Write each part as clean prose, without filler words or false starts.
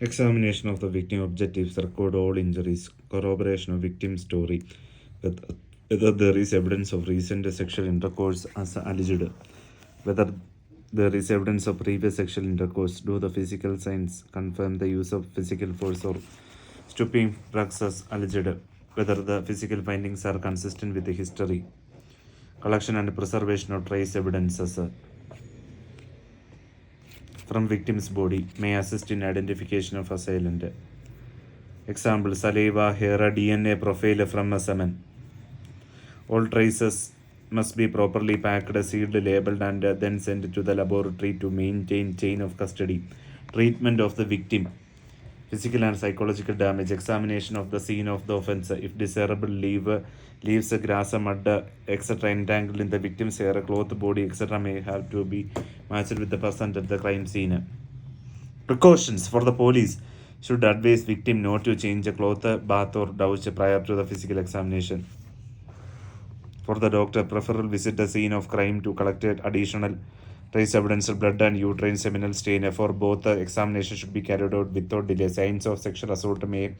Examination of the victim objectives record all injuries, corroboration of victim story, whether whether there is evidence of recent sexual intercourse as alleged, whether there is evidence of previous sexual intercourse, do the physical signs confirm the use of physical force or stooping drugs as alleged, whether the physical findings are consistent with the history, collection and preservation of trace evidences from victim's body may assist in identification of assailant. Example, saliva, hair, DNA profile from a semen. All traces must be properly packed, sealed, labeled, and then sent to the laboratory to maintain chain of custody. Treatment of the victim. Physical and psychological damage. Examination of the scene of the offense. If desirable, leaves, grass, mud, etc. entangled in the victim's hair, cloth, body, etc. may have to be matched with the person at the crime scene. Precautions for the police should advise victim not to change a cloth, bath, or douche prior to the physical examination. For the doctor, preferable visit the scene of crime to collect additional trace evidence of blood and uterine seminal stain. For both, the examination should be carried out without delay. Signs of sexual assault may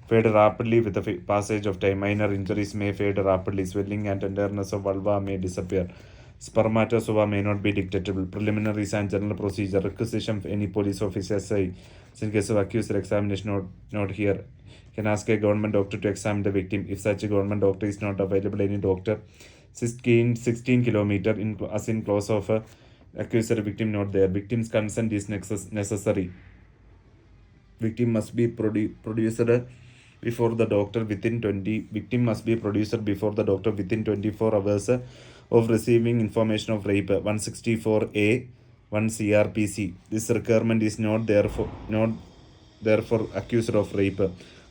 fade rapidly with the passage of time. Minor injuries may fade rapidly. Swelling and tenderness of vulva may disappear. Spermatozoa may not be detectable. Preliminaries and general procedure. Requisition of any police officer in case of accused examination not here can ask a government doctor to examine the victim. If such a government doctor is not available, any doctor 16 kilometer as in close of accused victim not there. Victim's consent is necessary. Victim must be produced before the doctor within 20. Victim must be produced before the doctor within 24 hours of receiving information of rape. 164A 1 CRPC. This requirement is not therefore accused of rape.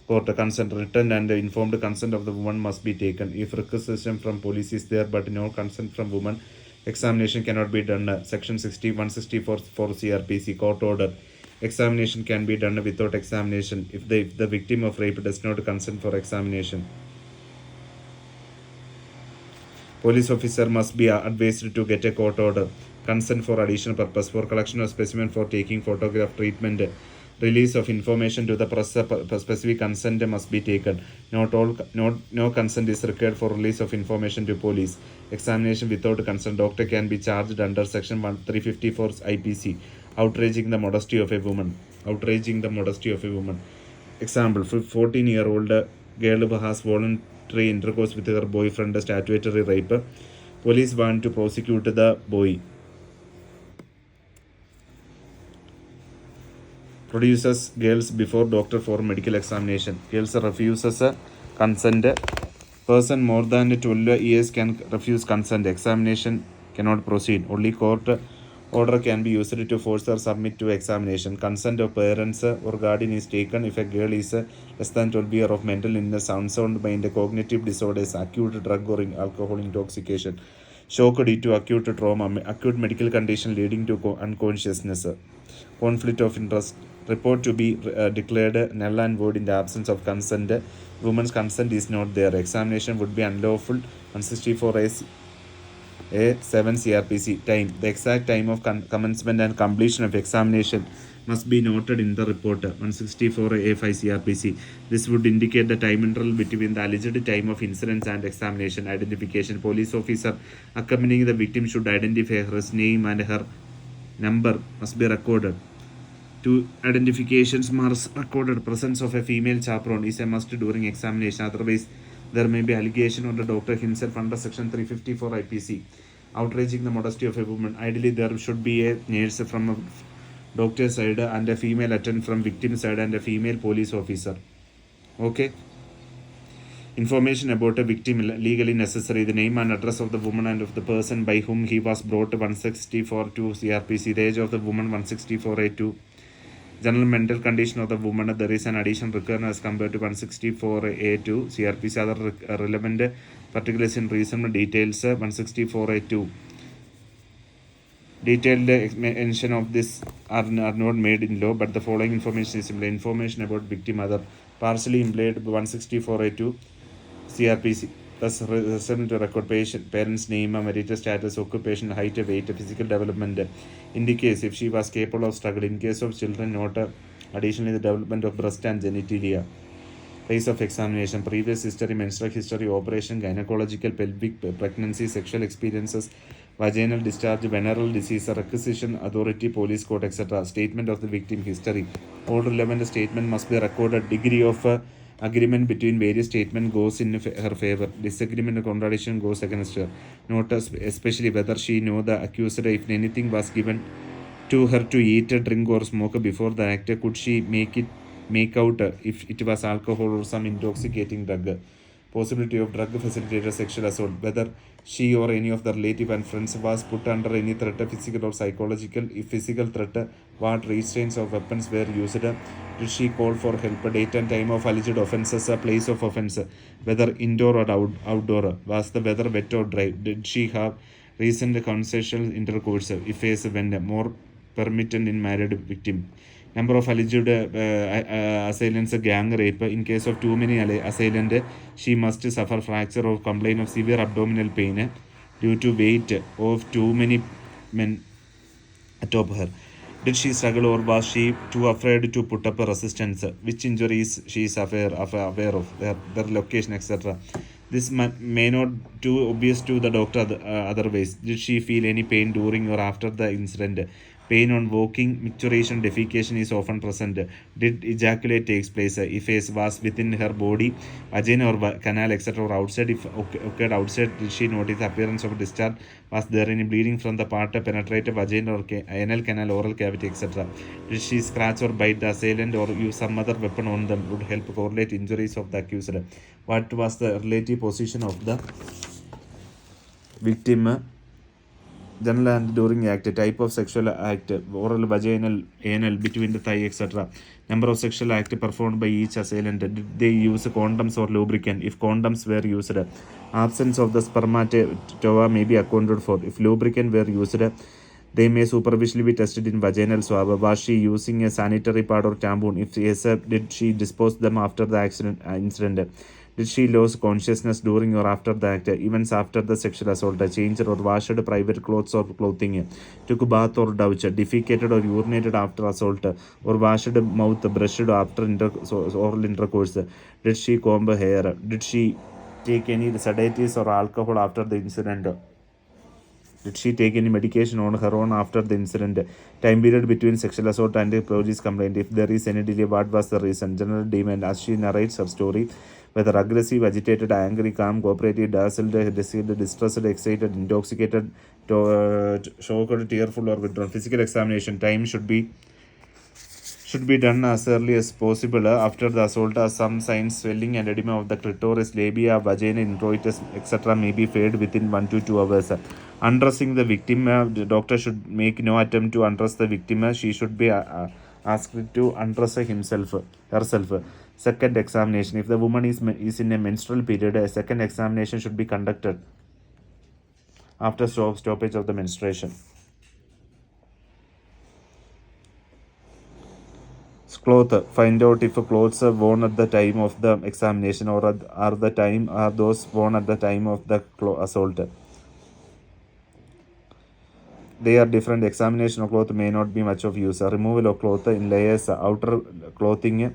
Court consent. Written and informed consent of the woman must be taken. If requisition from police is there but no consent from woman, examination cannot be done. Section 164 for CRPC. Court order. Examination can be done without examination if the victim of rape does not consent for examination. Police officer must be advised to get a court order. Consent for additional purpose. For collection of specimen, for taking photograph, treatment, release of information to the press, specific consent must be taken. No consent is required for release of information to police. Examination without consent. Doctor can be charged under section 354 IPC. Outraging the modesty of a woman. Example, 14-year-old girl who has voluntary intercourse with her boyfriend, statutory rape. Police want to prosecute the boy. Produces girls before doctor for medical examination. Girls refuses consent. Person more than 12 years can refuse consent. Examination cannot proceed. Only court order can be used to force or submit to examination. Consent of parents or guardian is taken if a girl is less than 12 years of mental illness, unsound mind, cognitive disorders, acute drug or alcohol intoxication, shock due to acute trauma, acute medical condition leading to unconsciousness, conflict of interest. Report to be declared null and void in the absence of consent. Woman's consent is not there. Examination would be unlawful. 164A 7 CRPC. Time. The exact time of commencement and completion of examination must be noted in the report. 164A 5 CRPC. This would indicate the time interval between the alleged time of incidents and examination. Identification. Police officer accompanying the victim should identify her name and her number must be recorded. Two identifications marks recorded. Presence of a female chaperone is a must during examination. Otherwise, there may be allegation on the doctor himself under section 354 IPC. Outraging the modesty of a woman. Ideally, there should be a nurse from a doctor's side and a female attendant from victim's side and a female police officer. Okay. Information about a victim legally necessary. The name and address of the woman and of the person by whom he was brought. 164 to CRPC. The age of the woman. 164A2. General mental condition of the woman. There is an additional requirement as compared to 164A2 CRPC. Other relevant particulars in reasonable details. 164A2. Detailed mention of this are not made in law, but the following information is similar. Information about victim other partially implied 164A2 CRPC. Thus, resident to record patient, parents' name, marital status, occupation, height, weight, physical development indicates if she was capable of struggle. In case of children not Additionally, the development of breast and genitalia. Place of examination, previous history, menstrual history, operation, gynecological, pelvic, pregnancy, sexual experiences, vaginal discharge, venereal disease, requisition, authority, police court, etc. Statement of the victim history. All relevant statement must be recorded. Degree of agreement between various statements goes in her favor. Disagreement or contradiction goes against her. Note especially whether she know the accuser. If anything was given to her to eat, drink, or smoke before the act, could she make out if it was alcohol or some intoxicating drug? Possibility of drug facilitated sexual assault, whether she or any of the relative and friends was put under any threat, physical or psychological. If physical threat, what restraints or weapons were used? Did she call for help? Date and time of alleged offences, place of offence, whether indoor or outdoor. Was the weather wet or dry? Did she have recent consensual intercourse? If yes, when? More permitted in married victim. Number of alleged assailants, gang rape. In case of too many assailants, she must suffer fracture or complain of severe abdominal pain due to weight of too many men atop her. Did she struggle or was she too afraid to put up a resistance? Which injuries she is aware of, their location, etc. This may not too obvious to the doctor otherwise. Did she feel any pain during or after the incident? Pain on walking, micturition, defecation is often present. Did ejaculate takes place? If it was within her body, vagina or canal, etc., or outside, if occurred outside, did she notice the appearance of discharge? Was there any bleeding from the part penetrated vagina or anal canal, oral cavity, etc.? Did she scratch or bite the assailant or use some other weapon on them? Would help correlate injuries of the accused. What was the relative position of the victim? General and during act, type of sexual act, oral, vaginal, anal, between the thigh, etc. Number of sexual act performed by each assailant. Did they use condoms or lubricant? If condoms were used, absence of the spermatozoa may be accounted for. If lubricant were used, they may superficially be tested in vaginal swab. Was she using a sanitary pad or tampon? If yes, did she dispose them after the incident? Did she lose consciousness during or after the act? Events after the sexual assault, changed or washed private clothes or clothing, took bath or douche, defecated or urinated after assault, or washed mouth, brushed after oral intercourse. Did she comb hair? Did she take any sedatives or alcohol after the incident? Did she take any medication on her own after the incident? Time period between sexual assault and the police complaint. If there is any delay, what was the reason? General demand as she narrates her story. Whether aggressive, agitated, angry, calm, cooperative, dazzled, distressed, excited, intoxicated, shocked, tearful, or withdrawn. Physical examination time should be done as early as possible after the assault. Some signs, swelling and edema of the clitoris, labia, vagina, introitus, etc. may be faded within 1 to 2 hours. Undressing the victim, the doctor should make no attempt to undress the victim. She should be asked to undress herself. Second examination. If the woman is in a menstrual period, a second examination should be conducted after stoppage of the menstruation. Cloth. Find out if clothes are worn at the time of the examination or are those worn at the time of the assault. They are different. Examination of cloth may not be much of use. Removal of cloth in layers. Outer clothing.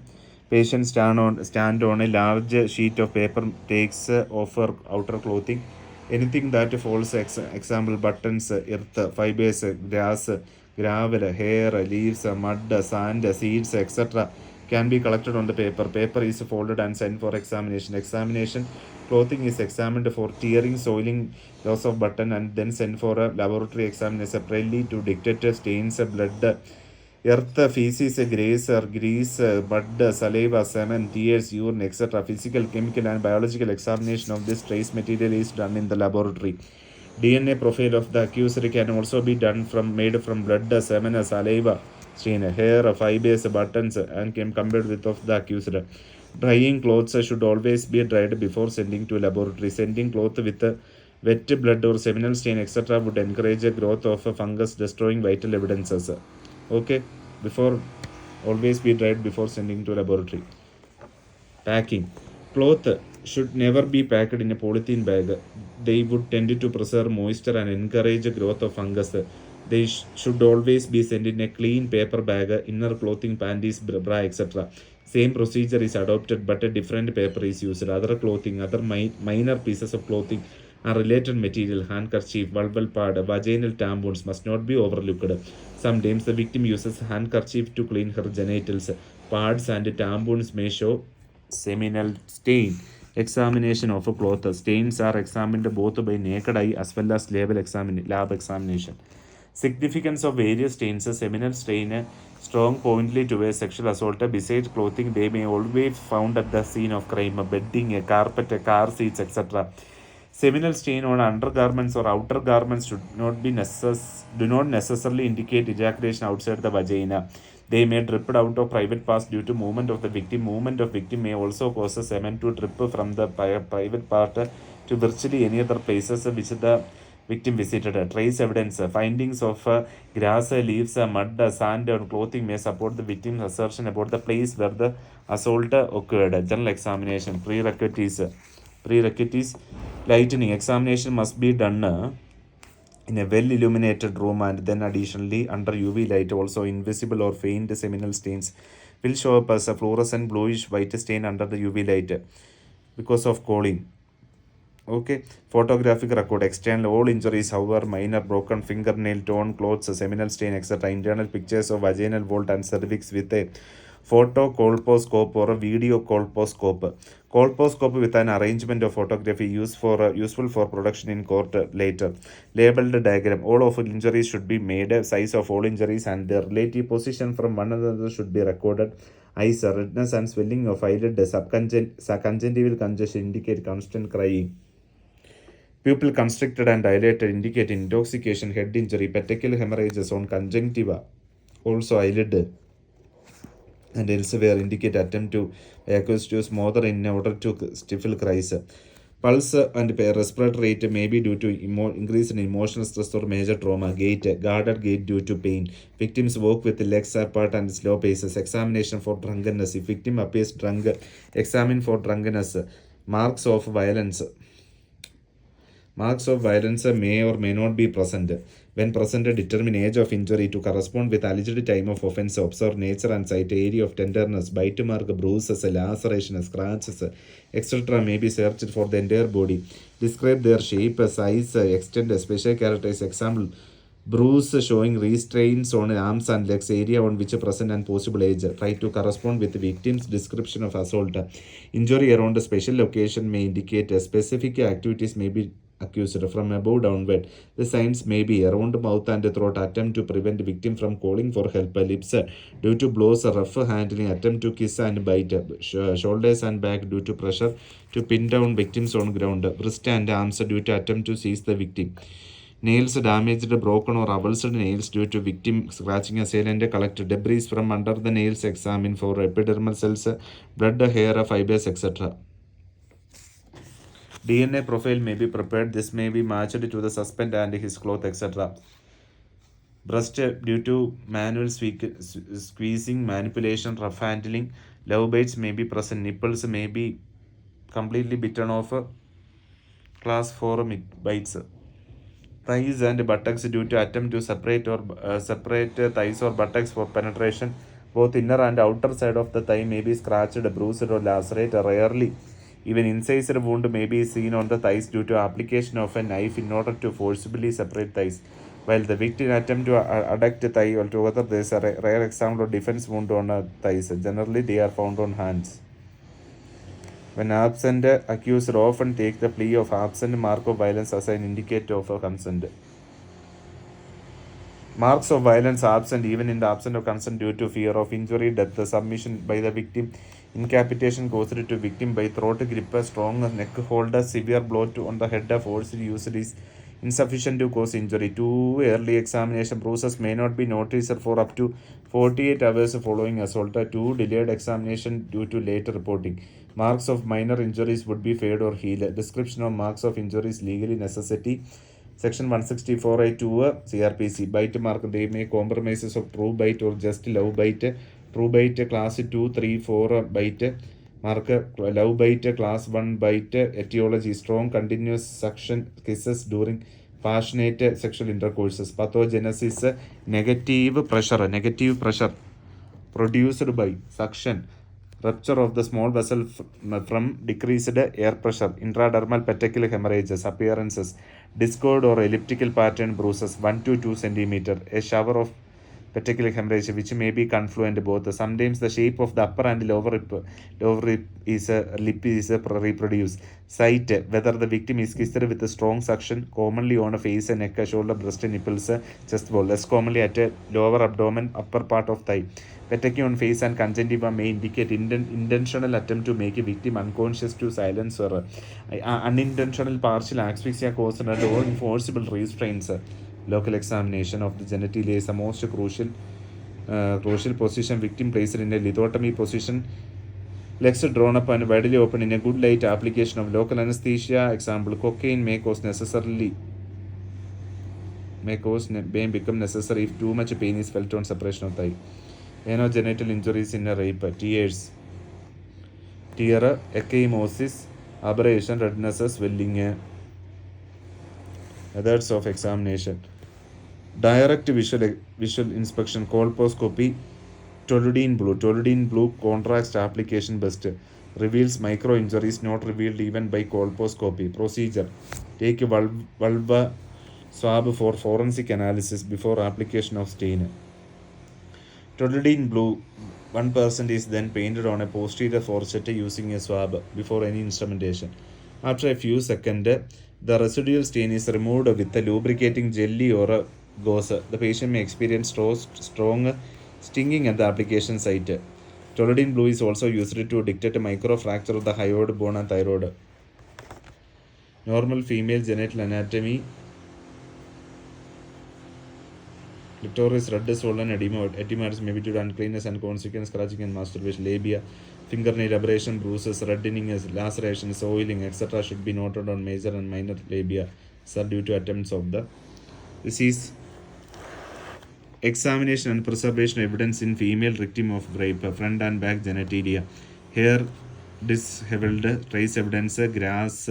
Patient stand on a large sheet of paper, takes off her outer clothing. Anything that falls, example buttons, earth, fibers, grass, gravel, hair, leaves, mud, sand, seeds, etc. can be collected on the paper. Paper is folded and sent for examination. Clothing is examined for tearing, soiling, loss of button, and then sent for a laboratory examination separately to detect stains, blood, earth, feces, grease, blood, saliva, semen, tears, urine, etc. Physical, chemical, and biological examination of this trace material is done in the laboratory. DNA profile of the accused can also be made from blood, semen, saliva, stain, hair, fibers, buttons, and can compared with of the accused. Drying clothes should always be dried before sending to laboratory. Sending cloth with wet blood or seminal stain, etc. would encourage a growth of a fungus, destroying vital evidences. Okay, always be dried before sending to laboratory. Packing. Cloth should never be packed in a polythene bag. They would tend to preserve moisture and encourage growth of fungus. They should always be sent in a clean paper bag, inner clothing, panties, bra, etc. Same procedure is adopted, but a different paper is used. Other clothing, other minor pieces of clothing are related material. Handkerchief, vulval pad, vaginal tampons must not be overlooked. Sometimes the victim uses handkerchief to clean her genitals. Pads and tampons may show seminal stain. Examination of a cloth. Stains are examined both by naked eye as well as lab examination. Significance of various stains. Seminal stain, strong pointly to a sexual assault. Besides clothing, they may always be found at the scene of crime. Bedding, a carpet, a car seats, etc. Seminal stain on undergarments or outer garments do not necessarily indicate ejaculation outside the vagina. They may drip out of private parts due to movement of the victim. Movement of victim may also cause a semen to drip from the private part to virtually any other places which the victim visited. Trace evidence. Findings of grass, leaves, mud, sand on clothing may support the victim's assertion about the place where the assault occurred. General examination. Prerequisites. Lightning. Examination must be done in a well illuminated room, and then additionally under UV light. Also invisible or faint seminal stains will show up as a fluorescent bluish white stain under the UV light because of cooling. Okay, photographic record. External all injuries, however minor, broken fingernail, torn clothes, seminal stain, etc. Internal pictures of vaginal vault and cervix with a photo colposcope or a video colposcope. Colposcope with an arrangement of photography useful for production in court later. Labeled diagram. All of injuries should be made. Size of all injuries and their relative position from one another should be recorded. Eyes, redness and swelling of eyelid, subconjunctival congestion indicate constant crying. Pupil constricted and dilated indicate intoxication. Head injury, petechial hemorrhages on conjunctiva, also eyelid and elsewhere indicate attempt to accused to smother in order to stifle cries. Pulse and respiratory rate may be due to increase in emotional stress or major trauma. Guarded gait due to pain. Victims walk with legs apart and slow paces. Examination for drunkenness. If victim appears drunk, examine for drunkenness. Marks of violence. Marks of violence may or may not be present. When present, determine age of injury to correspond with alleged time of offense. Observe nature and site, area of tenderness, bite mark, bruises, laceration, scratches, etc. may be searched for the entire body. Describe their shape, size, extent, special characters. Example, bruise showing restraints on arms and legs, area on which present and possible age. Try to correspond with the victim's description of assault. Injury around a special location may indicate specific activities may be accused from above downward. The signs may be around mouth and throat, attempt to prevent victim from calling for help, lips due to blows, rough handling, attempt to kiss and bite, shoulders and back due to pressure to pin down victims on ground, wrist and arms due to attempt to seize the victim. Nails damaged, broken or avulsed nails due to victim scratching assailant. Collect debris from under the nails. Examine for epidermal cells, blood, hair, fibers, etc. DNA profile may be prepared. This may be matched to the suspect and his cloth, etc. Breast due to manual squeezing, manipulation, rough handling. Love bites may be present. Nipples may be completely bitten off. Class 4 bites. Thighs and buttocks due to attempt to separate thighs or buttocks for penetration. Both inner and outer side of the thigh may be scratched, bruised or lacerated. Rarely, even incisor wound may be seen on the thighs due to application of a knife in order to forcibly separate thighs. While the victim attempt to adduct thigh altogether, there is a rare example of defense wound on thighs. Generally, they are found on hands. When absent, accused often take the plea of absent mark of violence as an indicator of consent. Marks of violence absent even in the absence of consent due to fear of injury, death, submission by the victim, incapitation caused to victim by throat grip, strong neck hold, severe blow on the head, forced use is insufficient to cause injury. Too early examination, bruises may not be noticed for up to 48 hours following assault. Too delayed examination due to late reporting. Marks of minor injuries would be fade or heal. Description of marks of injuries legally necessity. Section 164A2 CRPC. Bite mark, they may compromises of true bite or just love bite. True bite class 2, 3, 4 bite. Mark love bite class 1 bite. Etiology, strong continuous suction kisses during passionate sexual intercourses. Pathogenesis, negative pressure produced by suction, rupture of the small vessel from decreased air pressure, intradermal petechial hemorrhages, appearances, discoid or elliptical pattern bruises 1 to 2 centimeter, a shower of petechial hemorrhage which may be confluent both. Sometimes the shape of the upper and lower lip is reproduced. Site, whether the victim is kissed with a strong suction, commonly on a face, neck, shoulder, breast, nipples, chest wall, less commonly at a lower abdomen, upper part of thigh. Petechy on face and conjunctiva may indicate intentional attempt to make a victim unconscious to silence or unintentional partial asphyxia caused or enforceable restraints. Local examination of the genitalia is the most crucial position. Victim placed in a lithotomy position, legs drawn up and widely open in a good light. Application of local anesthesia. Example: cocaine may become necessary if too much pain is felt on separation of thigh. Anogenital injuries in a rape. Tear, ecchymosis, aberration, redness, swelling. Methods of examination: direct visual inspection, colposcopy, toluidine blue contrast application best, reveals micro injuries not revealed even by colposcopy. Procedure: take vulva swab for forensic analysis before application of stain. Toluidine blue 1% is then painted on a posterior foreset using a swab before any instrumentation. After a few seconds, the residual stain is removed with a lubricating jelly or a gauze. The patient may experience strong stinging at the application site. Toluidine blue is also used to detect a microfracture of the hyoid bone and thyroid. Normal female genital anatomy: clitoris, red, swollen, edematous may be due to uncleanness and consequent scratching and masturbation. Labia, fingernail abrasion, bruises, reddening, lacerations, oiling, etc. should be noted on major and minor labia, sir, due to attempts of the disease. Examination and preservation evidence in female victim of rape: front and back genitalia, hair disheveled, trace evidence, grass,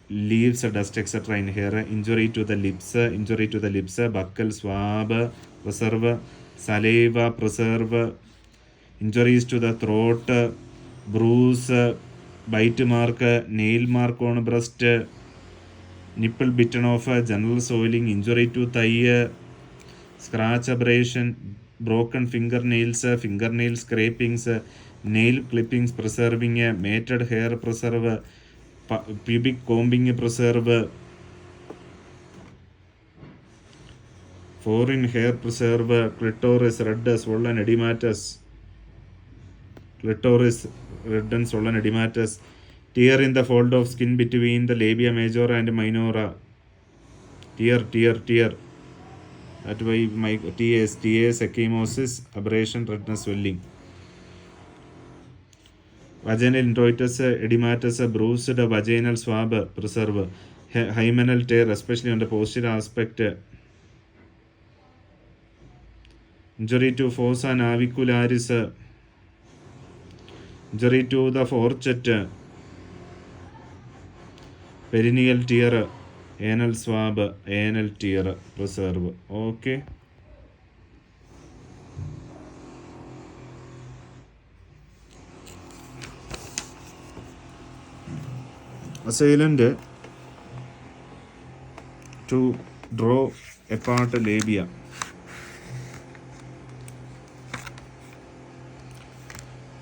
leaves, dust, etc. in hair. Injury to the lips, buccal, swab, preserve, saliva, preserve. Injuries to the throat, bruise, bite mark, nail mark on breast, nipple bitten off, general soiling. Injury to thigh, scratch, abrasion, broken fingernails, fingernail scrapings, nail clippings, preserving, matted hair, preserve, pubic combing, preserve, foreign hair, preserve, clitoris, red, swollen, edematous, clitoris, red and swollen, edematous, tear in the fold of skin between the labia majora and minora, tear. That way, my TS, ecchymosis, aberration, redness, swelling. Vaginal introitus, edematous, bruised vaginal swab, preserve, hymenal tear, especially on the posterior aspect. Injury to fossa navicularis, injury to the forecheck, perineal tear, anal swab, anal tear, preserve. Okay. Assailant to draw apart labia.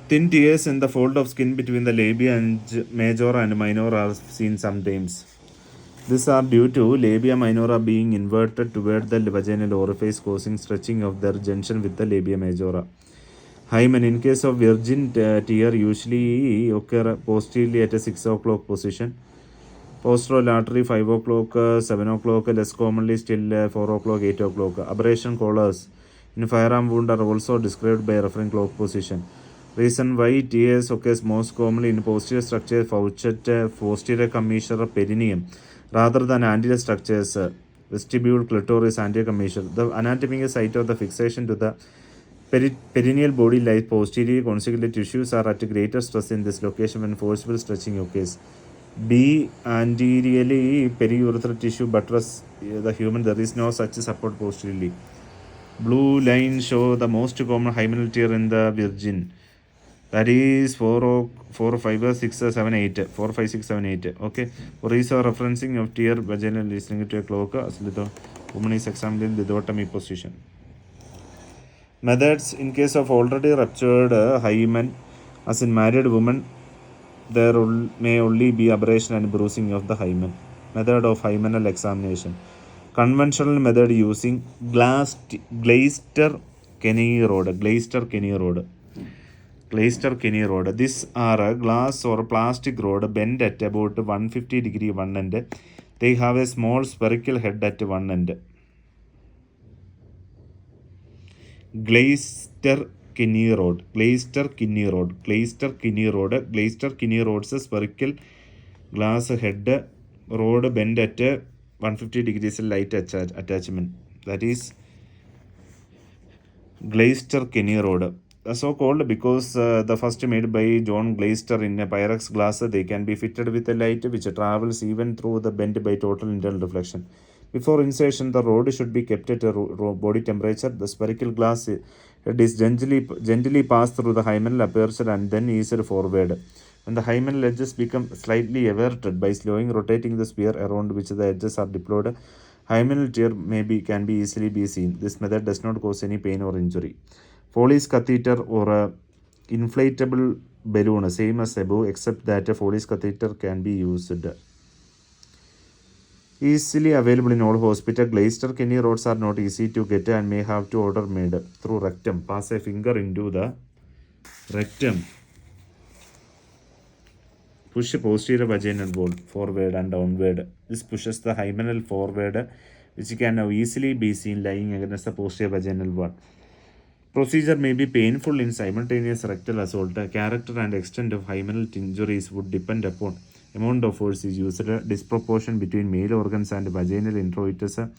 Thin tears in the fold of skin between the labia and majora and minora are seen sometimes. These are due to labia minora being inverted toward the vaginal orifice, causing stretching of their junction with the labia majora. Hymen: in case of virgin tear, usually occur posteriorly at a 6 o'clock position. Posterolaterally 5 o'clock, 7 o'clock, less commonly still 4 o'clock, 8 o'clock. Abrasion collars in firearm wound are also described by referring clock position. Reason why tears occurs most commonly in posterior structure, faucet, posterior commissure, perineum, rather than anterior structures, vestibule, clitoris, anterior commissure. The anatomical site of the fixation to the perineal body lies posterior. Consequently, tissues are at greater stress in this location when forcible stretching occurs. B. Anteriorly periurethral tissue buttress the human. There is no such support posteriorly. Blue lines show the most common hymenal tear in the virgin. That is 4, 5, 6, 7, 8. 4, 5, 6, 7, 8. Okay. For reason referencing of tear vaginal listening to a cloak. The woman is examined in the dichotomy position. Methods in case of already ruptured hymen, as in married woman, there may only be abrasion and bruising of the hymen. Method of hymenal examination. Conventional method using Glaister Kenny rod. These are a glass or plastic rod bent at about 150 one end. They have a small spherical head at one end. Glaister Kinney rod. Glaister Kinney rods a spherical glass head rod bent at 150 degrees light attachment. That is Glaister Kinney rod. So called because the first made by John Glaister in a Pyrex glass. They can be fitted with a light which travels even through the bend by total internal reflection. Before insertion, the rod should be kept at a body temperature. The spherical glass it is gently passed through the hymenal aperture and then eased forward. When the hymenal edges become slightly everted by slowing rotating the sphere around which the edges are deployed, hymenal tear can be easily be seen. This method does not cause any pain or injury. Foley's catheter or a inflatable balloon, same as above, except that a Foley's catheter can be used. Easily available in all hospitals. Glaister Kenny rods are not easy to get and may have to order made through rectum. Pass a finger into the rectum. Push posterior vaginal wall forward and downward. This pushes the hymenal forward, which can now easily be seen lying against the posterior vaginal wall. Procedure may be painful in simultaneous rectal assault. The character and extent of hymenal injuries would depend upon amount of force is used, disproportion between male organs and vaginal introitus,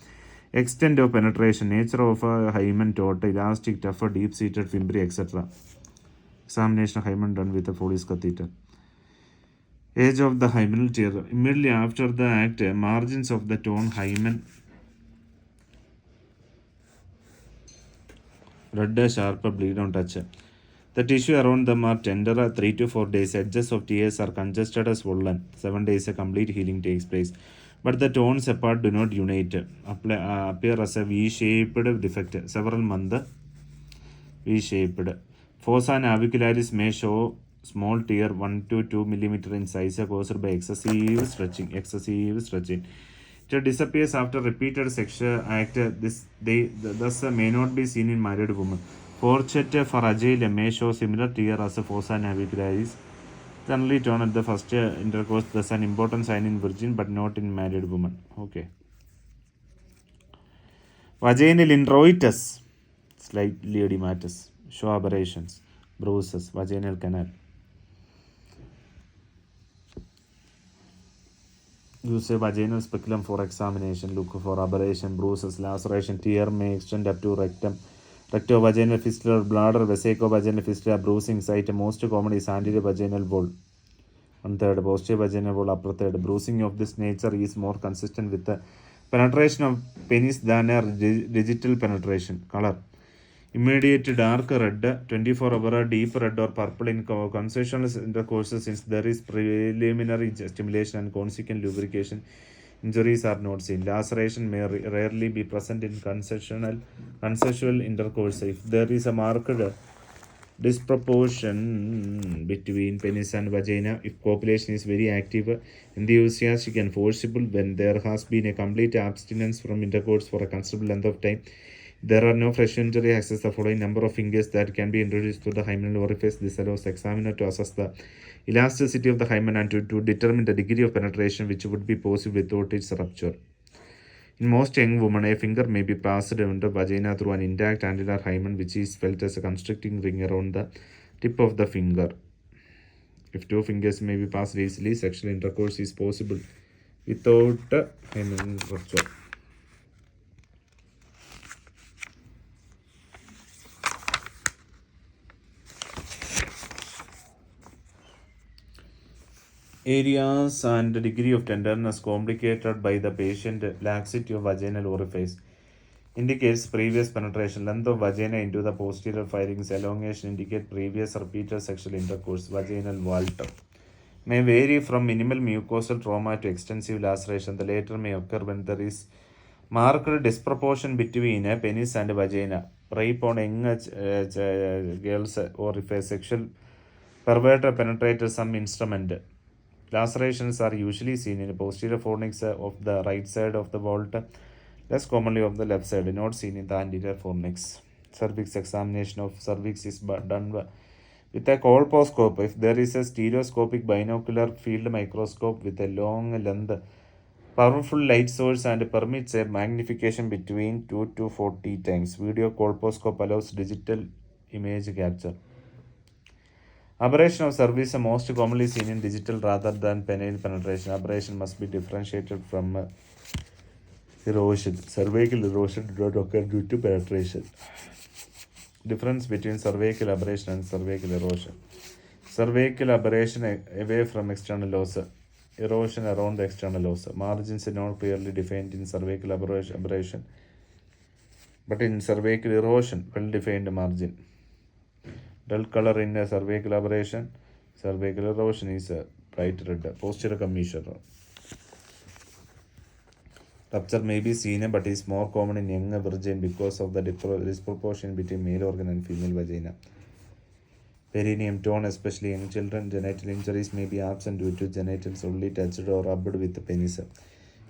extent of penetration, nature of a hymen taut, elastic, tough, deep-seated, fimbri, etc. Examination of hymen done with a Foley's catheter. Age of the hymenal tear. Immediately after the act, margins of the torn hymen red, sharp, bleed on touch. The tissue around them are tender 3 to 4 days. Edges of tears are congested as swollen. 7 days a complete healing takes place. But the tones apart do not unite. Appear as a V-shaped defect. Several months V-shaped. Fossa navicularis may show small tear 1 to 2 mm in size caused by excessive stretching. It disappears after repeated sexual act. Thus may not be seen in married women. Forchette fragile may show similar tear as a fossa navicularis. Generally torn at the first intercourse, thus an important sign in virgin but not in married woman. Okay. Vaginal introitus, slightly edematous, show aberrations, bruises, vaginal canal. Use a vaginal speculum for examination. Look for aberration, bruises, laceration. Tear may extend up to rectum. Rectovaginal fistula, bladder, vesicovaginal fistula, bruising site. Most common is anterior vaginal wall. 1/3 posterior vaginal wall, upper third. Bruising of this nature is more consistent with the penetration of penis than a digital penetration. Color. Immediate dark red, 24-hour deep red or purple in consensual intercourse since there is preliminary stimulation and consequent lubrication. Injuries are not seen. Laceration may rarely be present in consensual intercourse. If there is a marked disproportion between penis and vagina, if copulation is very active, enthusiastic and forcible, when there has been a complete abstinence from intercourse for a considerable length of time, there are no fresh injury, access the following number of fingers that can be introduced to the hymenal orifice. This allows the examiner to assess the elasticity of the hymen and to determine the degree of penetration which would be possible without its rupture. In most young women, a finger may be passed into vagina through an intact anterior hymen which is felt as a constricting ring around the tip of the finger. If 2 fingers may be passed easily, sexual intercourse is possible without hymen rupture. Areas and degree of tenderness complicated by the patient laxity of vaginal orifice indicates previous penetration. Length of vagina into the posterior pharynx. Elongation indicate previous repeated sexual intercourse. Vaginal vault may vary from minimal mucosal trauma to extensive laceration. The latter may occur when there is marked disproportion between a penis and vagina. Rape on young girls, or if a sexual perverter penetrated some instrument. Lacerations are usually seen in the posterior fornix of the right side of the vault, less commonly of the left side, not seen in the anterior fornix. Cervix examination of cervix is done with a colposcope. If there is a stereoscopic binocular field microscope with a long length, powerful light source and permits a magnification between 2 to 40 times. Video colposcope allows digital image capture. Aberration of cervix is most commonly seen in digital rather than penile penetration. Aberration must be differentiated from erosion. Cervical erosion does not occur due to penetration. Difference between cervical aberration and cervical erosion. Cervical aberration away from external os. Erosion around the external os. Margins are not clearly defined in cervical aberration, but in cervical erosion, well-defined margin. Dull color in a cervical aberration. Cervical erosion is bright red. Posterior commissure. Rupture may be seen but is more common in young virgin because of the disproportion between male organ and female vagina. Perineum tone, especially young children. Genital injuries may be absent due to genitals only touched or rubbed with the penis.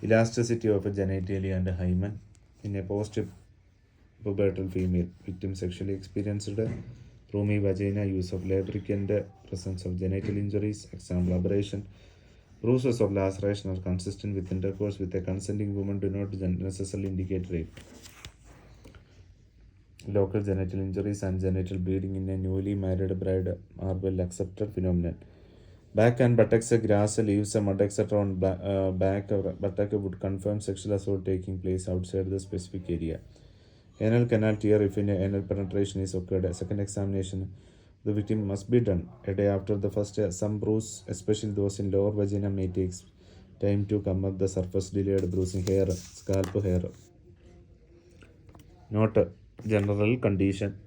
Elasticity of a genitalia and hymen in a post-pubertal female. Victim sexually experienced roomy vagina, use of lubricant, presence of genital injuries, example aberration. Bruises of laceration are consistent with intercourse with a consenting woman, do not necessarily indicate rape. Local genital injuries and genital bleeding in a newly married bride are well accepted phenomenon. Back and buttocks, grass, leaves, mud, etc. on back buttock would confirm sexual assault taking place outside the specific area. Anal canal tear if anal penetration is occurred. Second examination, the victim must be done a day after the first. Some bruise, especially those in lower vagina, may take time to come up the surface. Delayed bruising, hair, scalp hair. Not a general condition.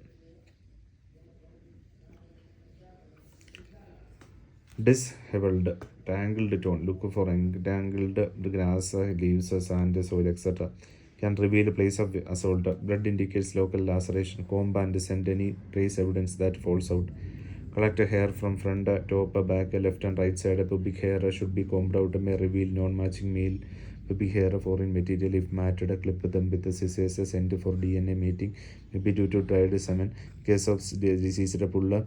Disheveled, tangled tone. Look for entangled grass, leaves, sand, soil, etc. Can reveal a place of assault. Blood indicates local laceration. Comb and send any trace evidence that falls out. Collect hair from front, top, back, left and right side. Pubic hair should be combed out. May reveal non-matching male pubic hair. Foreign material if matted. Clip them with the scissors. Send for DNA mating. Maybe due to dried semen. Case of diseased pulla.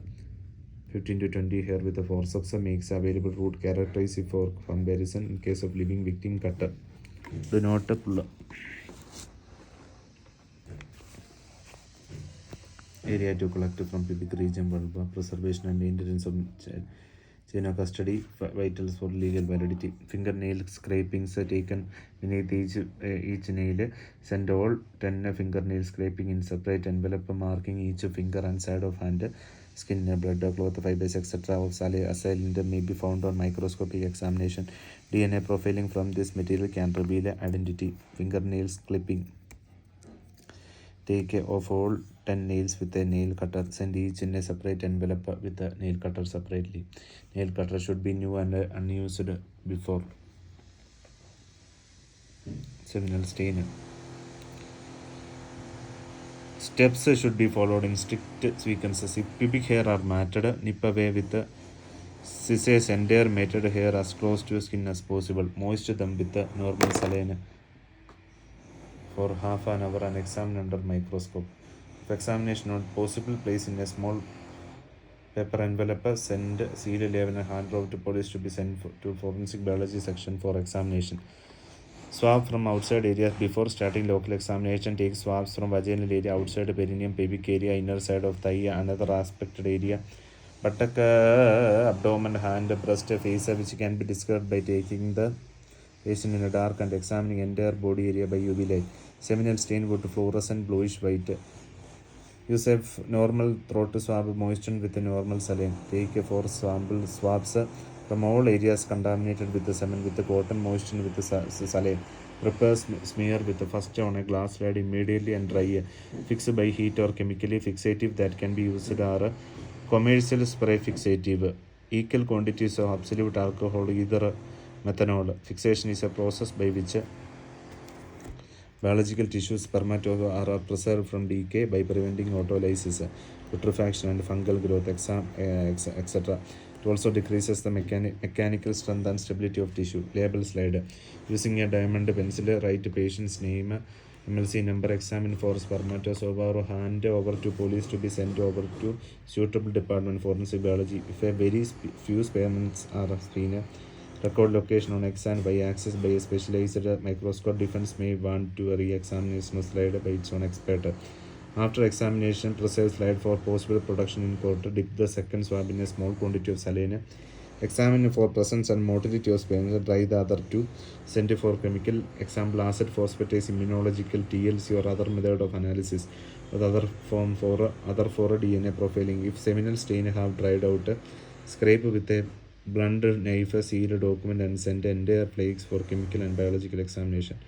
15 to 20 hair with the forceps makes available root characteristic for comparison. In case of living victim, cutter. Do not pull. Area to collect from pubic region, vulva, preservation and maintenance of chain of custody, vitals for legal validity. Fingernail scrapings taken beneath each nail. Send all 10 fingernail scraping in separate envelope, marking each finger and side of hand. Skin, blood, cloth, fibers, etc. of assailant may be found on microscopic examination. DNA profiling from this material can reveal identity. Fingernails clipping. Take off all 10 nails with a nail cutter. Send each in a separate envelope with a nail cutter separately. Nail cutter should be new and unused before. Seminal stain. Steps should be followed in strict sequences. If pubic hair are matted, nip away with the scissors entire matted hair as close to skin as possible. Moisten them with the normal saline for half an hour and examine under microscope. If examination not possible, place in a small paper envelope. Send seal label and hand drop to police to be sent to forensic biology section for examination. Swab from outside areas before starting local examination. Take swabs from vaginal area, outside perineum, pubic area, inner side of thigh, another aspected area, buttock, abdomen, hand, breast, face, which can be discovered by taking the patient in the dark and examining entire body area by UV light. Seminal stain would fluorescent bluish white. Use a normal throat swab moistened with a normal saline. Take 4 sample swabs from all areas contaminated with the semen with the cotton moistened with the saline. Prepare smear with the first on a glass slide immediately and dry. Fix by heat or chemically fixative that can be used are commercial spray fixative. Equal quantities of absolute alcohol, either methanol. Fixation is a process by which biological tissues, spermatozoa, are preserved from decay by preventing autolysis, putrefaction, and fungal growth, etc. It also decreases the mechanical strength and stability of tissue. Label slide. Using a diamond pencil, write patient's name, MLC number, examine for spermatozoa, or hand over to police to be sent over to suitable department forensic biology. If a very few specimens are seen, record location on X and Y axis by a specialized microscope. Defense may want to re-examination slide by its own expert. After examination, preserve slide for possible production in court. Dip the second swab in a small quantity of saline. Examine for presence and motility of sperm. Dry the other two. Send for chemical. Example acid phosphatase, immunological, TLC, or other method of analysis. With other for DNA profiling. If seminal stain have dried out, scrape with a blunt knife, seal a document, and send entire flakes for chemical and biological examination.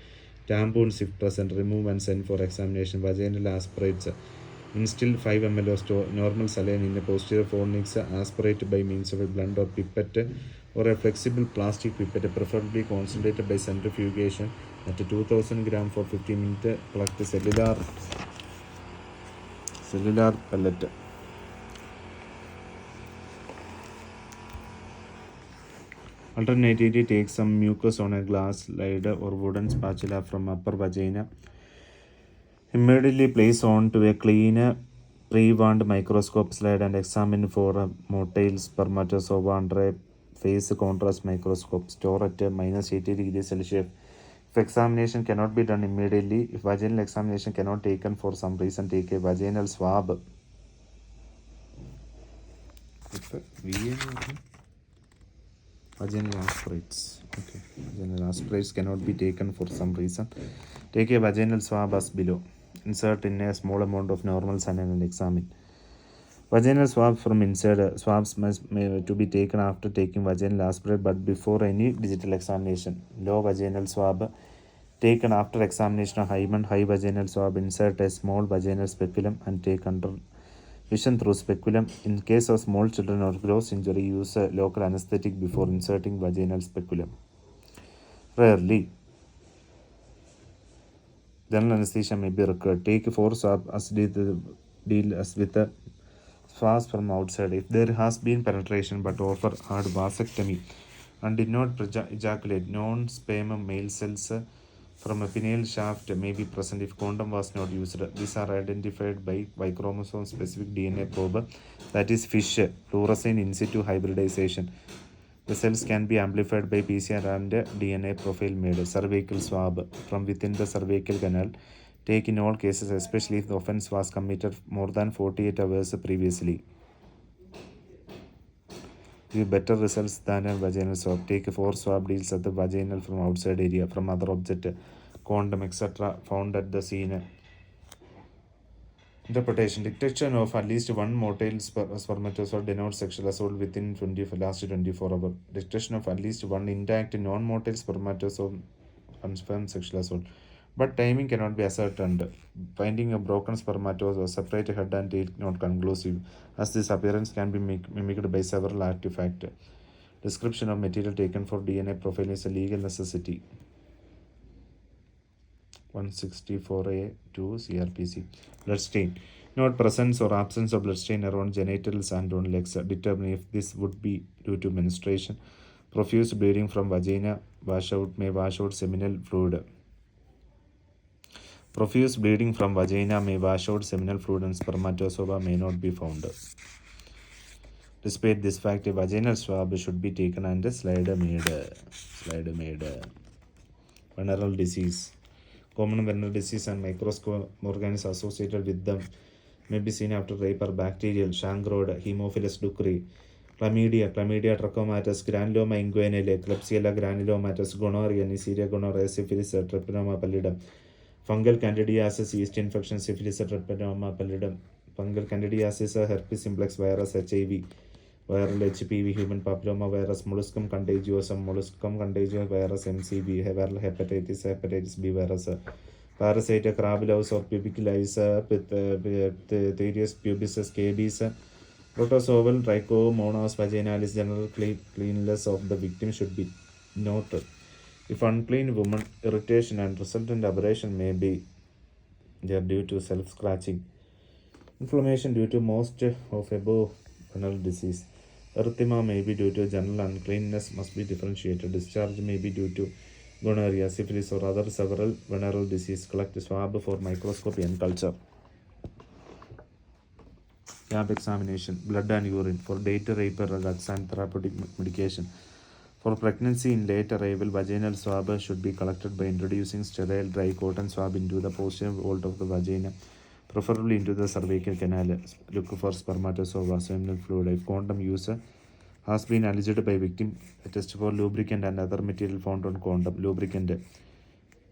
Tampons, if present, remove and send for examination. Vaginal aspirates. Instill 5 ml of normal saline in a posterior fornix. Aspirate by means of a blunt or pipette or a flexible plastic pipette, preferably concentrated by centrifugation at 2000 gram for 15 minutes. Collect cellular pellet. Alternatively, take some mucus on a glass slide or wooden spatula from upper vagina. Immediately place onto a clean pre-warmed microscope slide and examine for motile spermatozoa under a phase contrast microscope. Store at -80 degrees Celsius. If examination cannot be done immediately, if vaginal examination cannot be taken for some reason, take a vaginal swab. Vaginal aspirates. Okay. Vaginal aspirates cannot be taken for some reason. Take a vaginal swab as below. Insert in a small amount of normal saline and examine. Vaginal swab from inside. Swabs must to be taken after taking vaginal aspirate but before any digital examination. Low vaginal swab taken after examination of hymen. High vaginal swab. Insert a small vaginal speculum and take under vision through speculum. In case of small children or gross injury, use a local anesthetic before inserting vaginal speculum. Rarely, general anesthesia may be required. Take 4 swabs as deal as with the swabs from outside. If there has been penetration but offer hard vasectomy and did not ejaculate, non-sperm male cells from a penile shaft may be present if condom was not used. These are identified by Y chromosome specific DNA probe, that is FISH, fluorescein in situ hybridization. The cells can be amplified by PCR and DNA profile made. Cervical swab from within the cervical canal. Take in all cases, especially if the offense was committed more than 48 hours previously. Give better results than a vaginal swab. Take 4 swab deals at the vaginal from outside area, from other object, condom, etc. found at the scene. Interpretation. Detection of at least one motile spermatozoa denotes sexual assault within last 24 hours. Detection of at least one intact non-motile spermatozoa confirms sexual assault. But timing cannot be ascertained. Finding a broken spermatozoa, separate head and tail not conclusive, as this appearance can be mimicked by several artifacts. Description of material taken for DNA profile is a legal necessity. 164A to CRPC. Bloodstain. Note presence or absence of bloodstain around genitals and on legs. Determine if this would be due to menstruation. Profuse bleeding from vagina may wash out seminal fluid. Profuse bleeding from vagina may wash out seminal fluid and spermatozoa may not be found. Despite this fact, a vaginal swab should be taken and a slide made. Venereal disease. Common venereal disease and microscopic organisms associated with them may be seen after rape are bacterial, chancroid, Haemophilus ducreyi, chlamydia trachomatis, granuloma inguinale, Klebsiella granulomatis, gonorrhea, Neisseria gonorrhea, syphilis, Treponema pallidum, fungal candidiasis, yeast infection, syphilis, Treponema pallidum, fungal candidiasis, herpes simplex virus, HIV, viral HPV, human papilloma virus, molluscum contagiosum, molluscum contagious virus, MCV, viral hepatitis, hepatitis B virus, parasite crab louse or pubic lice, Pitherius pubis, scabies, protozoal trichomonas vaginalis. General cleanliness of the victim should be noted. If unclean woman, irritation and resultant aberration may be there due to self-scratching. Inflammation due to most of above venereal disease. Erythema may be due to general uncleanness, must be differentiated. Discharge may be due to gonorrhea, syphilis or other several venereal disease. Collect swab for microscopy and culture. Lab examination, blood and urine for date rape drugs and therapeutic medication. For pregnancy in late arrival, vaginal swab should be collected by introducing sterile dry cotton swab into the posterior wall of the vagina, preferably into the cervical canal. Look for spermatozoa, seminal fluid. If condom use has been alleged by victim, test for lubricant and other material found on condom. Lubricant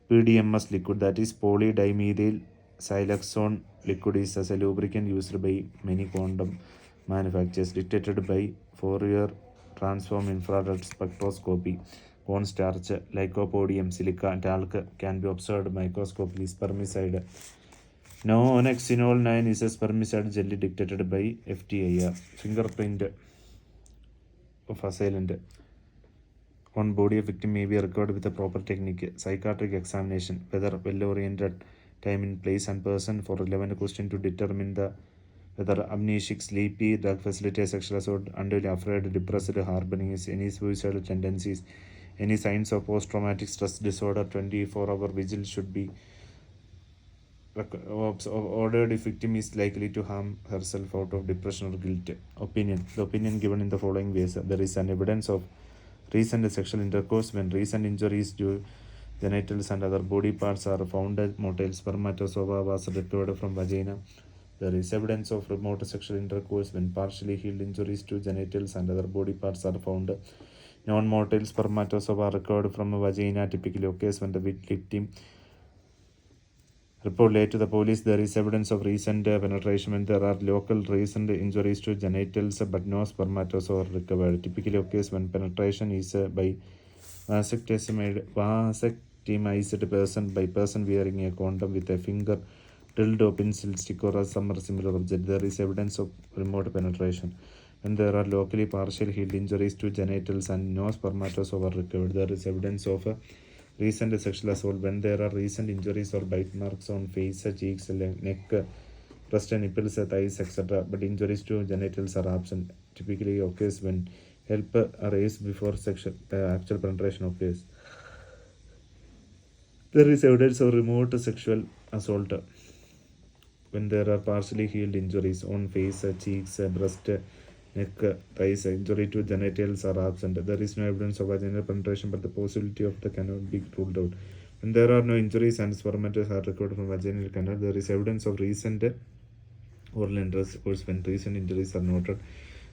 PDMS liquid, that is polydimethyl siloxane liquid, is as a lubricant used by many condom manufacturers. Detected by Fourier transform infrared spectroscopy. Cornstarch, lycopodium, silica, talc can be observed microscopically. Spermicide. Noonexinol 9 is a spermicide jelly detected by FTIR. Fingerprint of assailant on body of victim may be recorded with a proper technique. Psychiatric examination, whether well-oriented, time in place and person for relevant question to determine the whether amnesic, sleepy, drug facilitated sexual assault, unduly afraid, depressed, harboring any suicidal tendencies, any signs of post-traumatic stress disorder. 24-hour vigil should be ordered if victim is likely to harm herself out of depression or guilt. Opinion. The opinion given in the following ways. There is an evidence of recent sexual intercourse when recent injuries to genitals and other body parts are found. Motile spermatozoa was recovered from vagina. There is evidence of remote sexual intercourse when partially healed injuries to genitals and other body parts are found. Non-motile spermatozoa recovered from a vagina typically occurs when the victim report late to the police. There is evidence of recent penetration when there are local recent injuries to genitals but no spermatozoa recovered. Typically occurs when penetration is by vasectomized person by person wearing a condom with a finger, dildo, pencil, stick or some similar object. There is evidence of remote penetration when there are locally partial healed injuries to genitals and no spermatozoa recovered. There is evidence of recent sexual assault when there are recent injuries or bite marks on face, cheeks, neck, breast, nipples, thighs, etc. But injuries to genitals are absent. Typically occurs when help are raised before actual penetration occurs. There is evidence of remote sexual assault when there are partially healed injuries on face, cheeks, breast, neck, thighs. Injury to genitals are absent. There is no evidence of vaginal penetration, but the possibility of the cannot be ruled out. When there are no injuries and spermatozoa are recovered from vaginal canal, there is evidence of recent oral intercourse when recent injuries are noted.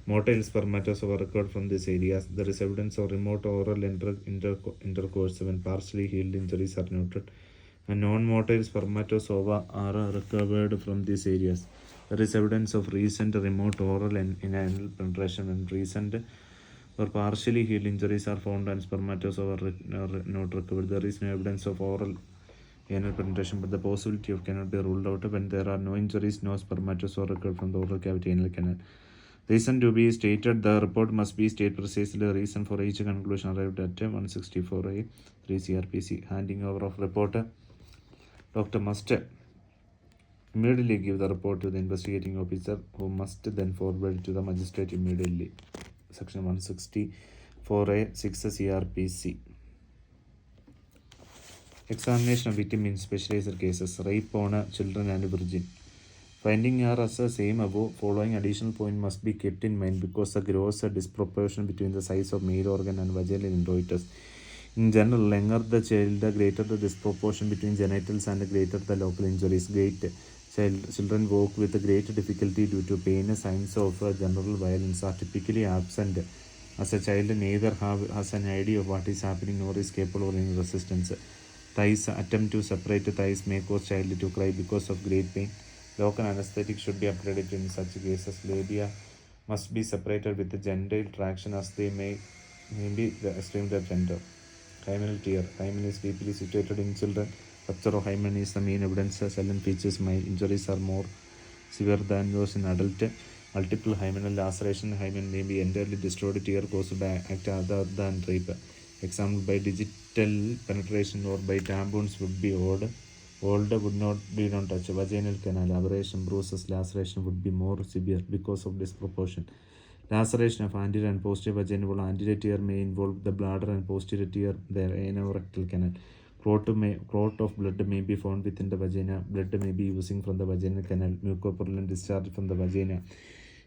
Motile spermatozoa recovered from these areas. There is evidence of remote oral intercourse when partially healed injuries are noted. And non-motile spermatozoa are recovered from these areas. There is evidence of recent remote oral and anal penetration and recent or partially healed injuries are found and spermatozoa are not recovered. There is no evidence of oral anal penetration, but the possibility of cannot be ruled out when there are no injuries, no spermatozoa recovered from the oral cavity anal canal. Reason to be stated, the report must be state precisely the reason for each conclusion arrived at 164A 3 CRPC. Handing over of report, doctor must immediately give the report to the investigating officer, who must then forward it to the magistrate immediately. Section 164A 6 CRPC. Examination of victim in specialized cases. Rape on children and virgin. Finding R as the same above, following additional point must be kept in mind because the gross disproportion between the size of male organ and vaginal introitus. In general, younger the child, the greater the disproportion between genitals and greater the local injuries. Children walk with great difficulty due to pain. Signs of general violence are typically absent, as a child neither has an idea of what is happening nor is capable of any resistance. Thighs, attempt to separate thighs may cause child to cry because of great pain. Local anesthetic should be applied in such cases. Labia must be separated with the genital traction as they may be the extreme of gender. Hymenal tear. Hymen is deeply situated in children. Rupture of hymen is the main evidence. Silent features. My injuries are more severe than those in adult. Multiple hymenal laceration. Hymen may be entirely destroyed. Tear caused by act other than rape. Example by digital penetration or by tampons would be odd. Old would not be on touch. Vaginal canal. Aberration, bruises, laceration would be more severe because of disproportion. Laceration of anterior and posterior vaginal anterior tear may involve the bladder and posterior tear, the anorectal canal. Clot of blood may be found within the vagina. Blood may be oozing from the vaginal canal. Mucopurulent discharge from the vagina.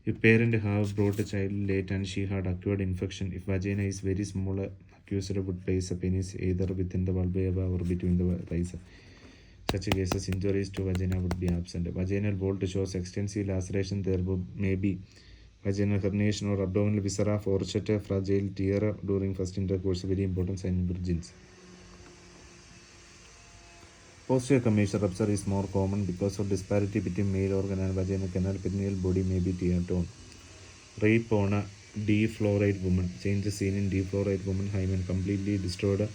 If parent has brought a child late and she had acquired infection, if vagina is very small, accuser would place a penis either within the vulva or between the thighs. Such cases, injuries to vagina would be absent. Vaginal vault shows extensive laceration. There may be vaginal herniation or abdominal viscera, fourchette, fragile tear during first intercourse. Very important sign in virgins. Posterior commissure rupture is more common because of disparity between male organ and vaginal canal. Perineal body may be tear torn. Rape on a deflorid woman. Changes seen in deflorid woman. Hymen completely destroyed.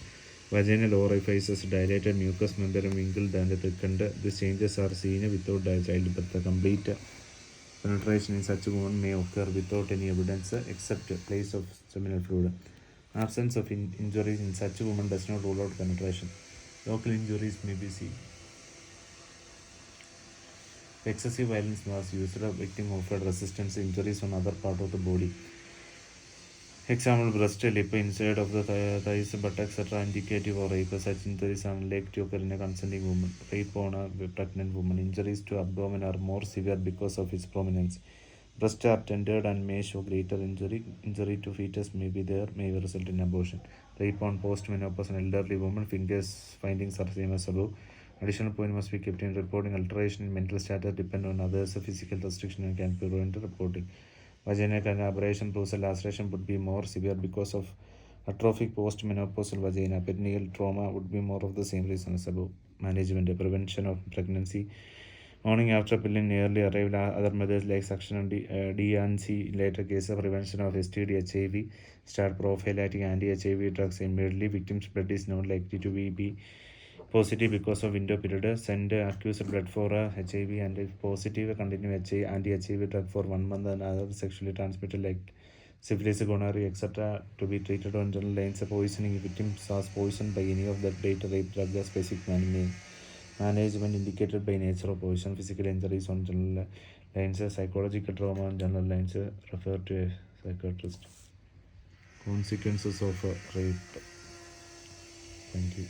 Vaginal orifices dilated, mucous membrane wrinkled and thickened. These changes are seen without childbirth. Complete penetration in such a woman may occur without any evidence except place of seminal fluid. Absence of injuries in such a woman does not rule out penetration. Local injuries may be seen. Excessive violence was used. The victim offered resistance to injuries on other part of the body. Example, breast, lip, inside of the thighs, buttocks, etc. indicative of rape. Such injuries are unlikely to occur in a consenting woman. Rape on a pregnant woman. Injuries to abdomen are more severe because of its prominence. Breasts are tender and may show greater injury. Injury to fetus may be there, may result in abortion. Rape on post-menopause and elderly woman. Findings are same as above. Additional point must be kept in reporting. Alteration in mental status depend on others. Physical restriction and can prevent reporting. Vaginal canal aberration, bruisal laceration would be more severe because of atrophic post-menopausal vagina. Perineal trauma would be more of the same reason as above. Management, prevention of pregnancy. Warning after pilling nearly arrived. Other methods like suction and D&C. Later cases, prevention of STD, HIV. Start prophylactic anti-HIV drugs immediately. Victim's blood is not likely to be positive because of window period. Send accused blood for HIV and if positive, continue anti-HIV drug for 1 month and other sexually transmitted like syphilis, gonorrhea, etc. to be treated on general lines. Poisoning victims was poisoned by any of the data rape drug specific management indicated by nature of poison. Physical injuries on general lines. Psychological trauma on general lines. Refer to a psychiatrist. Consequences of rape. Thank you.